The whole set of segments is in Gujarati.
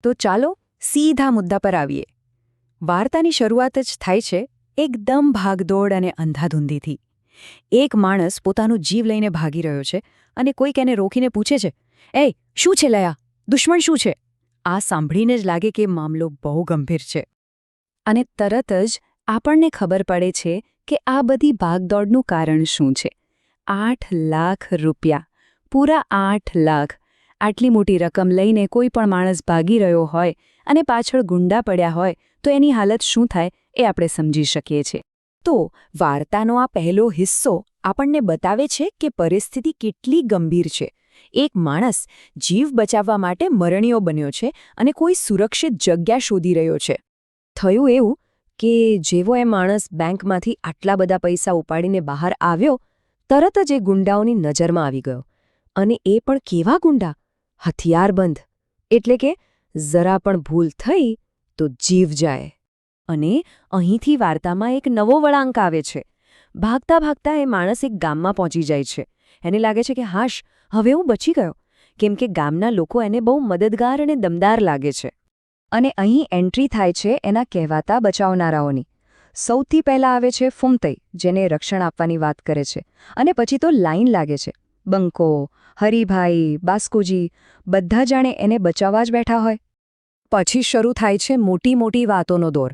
તો ચાલો સીધા મુદ્દા પર આવીએ. વાર્તાની શરૂઆત જ થાય છે એકદમ ભાગદોડ અને અંધાધૂંધીથી. એક માણસ પોતાનો જીવ લઈને ભાગી રહ્યો છે અને કોઈક એને રોકીને પૂછે છે, "એ શું છે લયા? દુશ્મન શું છે?" આ સાંભળીને જ લાગે કે મામલો બહુ ગંભીર છે. અને તરત જ આપણને ખબર પડે છે કે આ બધી ભાગદોડનું કારણ શું છે. 8 લાખ રૂપિયા, પૂરા 8 લાખ. આટલી મોટી રકમ લઈને કોઈ પણ માણસ ભાગી રહ્યો હોય અને પાછળ ગુંડા પડ્યા હોય તો એની હાલત શું થાય એ આપણે સમજી શકીએ છીએ. તો વાર્તાનો આ પહેલો હિસ્સો આપણને બતાવે છે કે પરિસ્થિતિ કેટલી ગંભીર છે. એક માણસ જીવ બચાવવા માટે મરણીયો બન્યો છે અને કોઈ સુરક્ષિત જગ્યા શોધી રહ્યો છે. થયું એવું કે જેવો એ માણસ બેંકમાંથી આટલા બધા પૈસા ઉપાડીને બહાર આવ્યો, તરત જ એ ગુંડાઓની નજરમાં આવી ગયો. અને એ પણ કેવા ગુંડા? હથિયારબંધ. એટલે કે જરા પણ ભૂલ થઈ તો જીવ જાય. અને અહીંથી વાર્તામાં એક નવો વળાંક આવે છે. ભાગતા ભાગતા એ માણસ એક ગામમાં પહોંચી જાય છે. એને લાગે છે કે હાશ, હવે હું બચી ગયો, કેમ કે ગામના લોકો એને બહુ મદદગાર અને દમદાર લાગે છે. અને અહીં એન્ટ્રી થાય છે એના કહેવાતા બચાવનારાઓની. સૌથી પહેલાં આવે છે ફૂમતઈ, જેને રક્ષણ આપવાની વાત કરે છે. અને પછી તો લાઈન લાગે છે. બંકો, હરિભાઈ, બાસ્કુજી બધા જાણે એને બચાવવા જ બેઠા હોય. પછી શરૂ થાય છે મોટી મોટી વાતોનો દોર.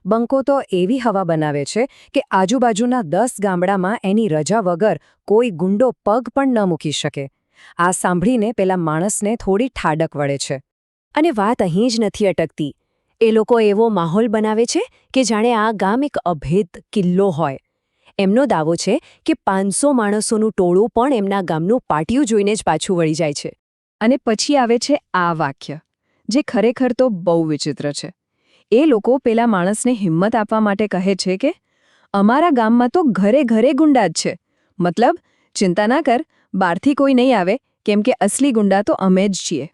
બંકો તો એવી હવા બનાવે છે કે આજુબાજુના 10 ગામડામાં એની રજા વગર કોઈ ગુંડો પગ પણ ન મૂકી શકે. આ સાંભળીને પેલા માણસને થોડી ઠાડક વળે છે. અને વાત અહીં જ નથી અટકતી. એ લોકો એવો માહોલ બનાવે છે કે જાણે આ ગામ એક અભેદ કિલ્લો હોય. એમનો દાવો છે કે 500 માણસોનું ટોળું પણ એમના ગામનું પાટિયું જોઈને જ પાછું વળી જાય છે. અને પછી આવે છે આ વાક્ય, જે ખરેખર તો બહુ વિચિત્ર છે. એ લોકો પેલા માણસને હિંમત આપવા માટે કહે છે કે અમારા ગામમાં તો ઘરે ઘરે ગુંડા જ છે. મતલબ, ચિંતા ના કર, બહારથી કોઈ નહીં આવે, કેમ કે અસલી ગુંડા તો અમે જ છીએ.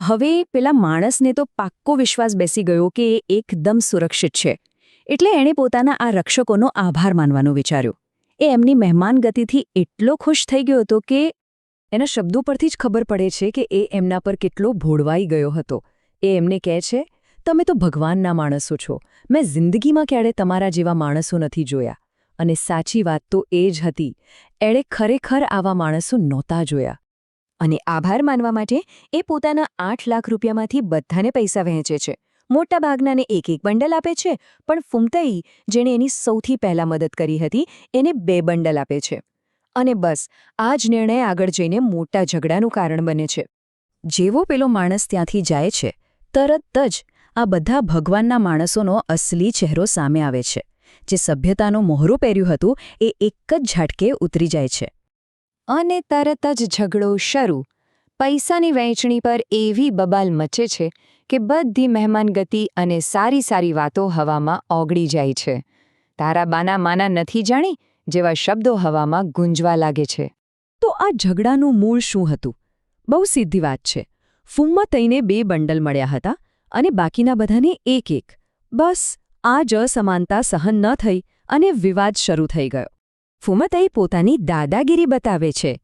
હવે પેલા માણસને તો પાક્કો વિશ્વાસ બેસી ગયો કે એ એકદમ સુરક્ષિત છે. એટલે એણે પોતાના આ રક્ષકોનો આભાર માનવાનું વિચાર્યું. એ એમની મહેમાનગતિથી એટલો ખુશ થઈ ગયો હતો કે એના શબ્દો પરથી જ ખબર પડે છે કે એ એમના પર કેટલો ભોળવાઈ ગયો હતો. એ એમને કહે છે, "તમે તો ભગવાનના માણસો છો. મેં જિંદગીમાં ક્યારે તમારા જેવા માણસો નથી જોયા." અને સાચી વાત તો એ જ હતી. એણે ખરેખર આવા માણસો નહોતા જોયા. અને આભાર માનવા માટે એ પોતાના 8 લાખ રૂપિયામાંથી બધાને પૈસા વહેંચે છે. મોટાભાગનાને એક બંડલ આપે છે, પણ ફૂમતઈ, જેણે એની સૌથી પહેલા મદદ કરી હતી, એને 2 બંડલ આપે છે. અને બસ આ જ નિર્ણય આગળ જઈને મોટા ઝઘડાનું કારણ બને છે. જેવો પેલો માણસ ત્યાંથી જાય છે, તરત જ આ બધા ભગવાનના માણસોનો અસલી ચહેરો સામે આવે છે. જે સભ્યતાનું મોહરું પહેર્યું હતું એ એક જ ઝાટકે ઉતરી જાય છે. અને તરત જ ઝઘડો શરૂ. પૈસાની વહેંચણી પર એવી બબાલ મચે છે કે બધી મહેમાનગતિ અને સારી સારી વાતો હવામાં ઓગળી જાય છે. તારા બાના માના નથી જાણી જેવા શબ્દો હવામાં ગુંજવા લાગે છે. તો આ ઝઘડાનું મૂળ શું હતું? બહુ સીધી વાત છે. ફૂમતઈને 2 બંડલ મળ્યા હતા અને બાકીના બધાને 1. બસ આ જ અસમાનતા સહન ન થઈ અને વિવાદ શરૂ થઈ ગયો. ફૂમતઈ પોતાની દાદાગીરી બતાવે છે.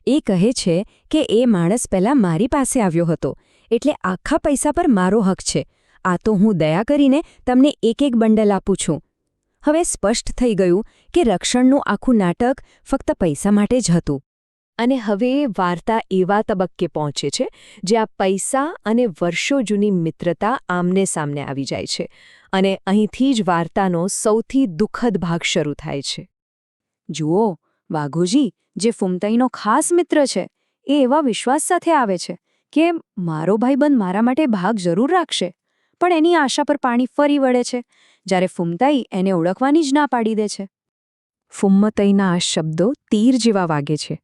એ કહે છે કે એ માણસ પહેલાં મારી પાસે આવ્યો હતો, એટલે આખા પૈસા પર મારો હક છે. આ તો હું દયા કરીને તમને 1 બંડલ આપું છું. હવે સ્પષ્ટ થઈ ગયું કે રક્ષણનું આખું નાટક ફક્ત પૈસા માટે જ હતું. અને હવે વાર્તા એવા તબક્કે પહોંચે છે જ્યાં પૈસા અને વર્ષો જૂની મિત્રતા આમને સામને આવી જાય છે. અને અહીંથી જ વાર્તાનો સૌથી દુઃખદ ભાગ શરૂ થાય છે. જુઓ, વાઘોજી, જે ફૂમતઈનો ખાસ મિત્ર છે, એ એવા વિશ્વાસ સાથે આવે છે કે મારો ભાઈબંધ મારા માટે ભાગ જરૂર રાખશે. પણ એની આશા પર પાણી ફરી વળે છે જ્યારે ફૂમતઈ એને ઓળખવાની જ ના પાડી દે છે. ફૂમતઈના આ શબ્દો તીર જેવા વાગે છે.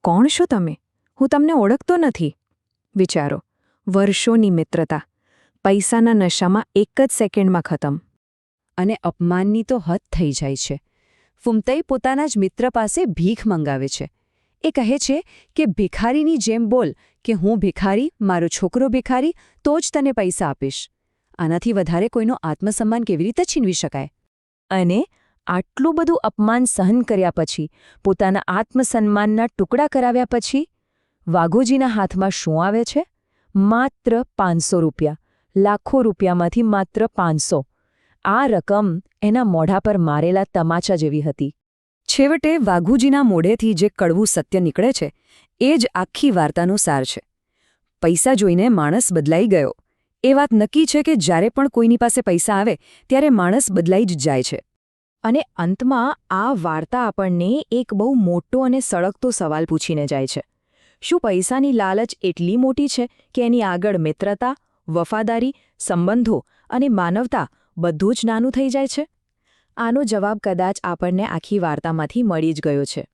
"કોણ છો તમે? હું તમને ઓળખતો નથી." વિચારો, વર્ષોની મિત્રતા પૈસાના નશામાં એક જ સેકન્ડમાં ખતમ. અને અપમાનની તો હદ થઈ જાય છે. ફૂમતઈ પોતાના જ મિત્ર પાસે ભીખ મંગાવે છે. એ કહે છે કે ભિખારીની જેમ બોલ કે હું ભિખારી, મારો છોકરો ભિખારી, તો જ તને પૈસા આપીશ. આનાથી વધારે કોઈનો આત્મસન્માન કેવી રીતે છીનવી શકાય? અને આટલું બધું અપમાન સહન કર્યા પછી, પોતાના આત્મસન્માનના ટુકડા કરાવ્યા પછી, વાઘોજીના હાથમાં શું આવે છે? માત્ર 500 રૂપિયા, લાખો રૂપિયામાંથી માત્ર 500. આ રકમ એના મોઢા પર મારેલા તમાચા જેવી હતી. છેવટે વાઘુજીના મોઢેથી જે કડવું સત્ય નીકળે છે એ જ આખી વાર્તાનો સાર છે. પૈસા જોઈને માણસ બદલાઈ ગયો. એ વાત નક્કી છે કે જ્યારે પણ કોઈની પાસે પૈસા આવે ત્યારે માણસ બદલાઈ જ જાય છે. અને અંતમાં આ વાર્તા આપણને એક બહુ મોટો અને સળગતો સવાલ પૂછીને જાય છે. શું પૈસાની લાલચ એટલી મોટી છે કે એની આગળ મિત્રતા, વફાદારી, સંબંધો અને માનવતા બધું જ નાનું થઈ જાય છે? આનો જવાબ કદાચ આપણને આખી વાર્તામાંથી મળી જ ગયો છે.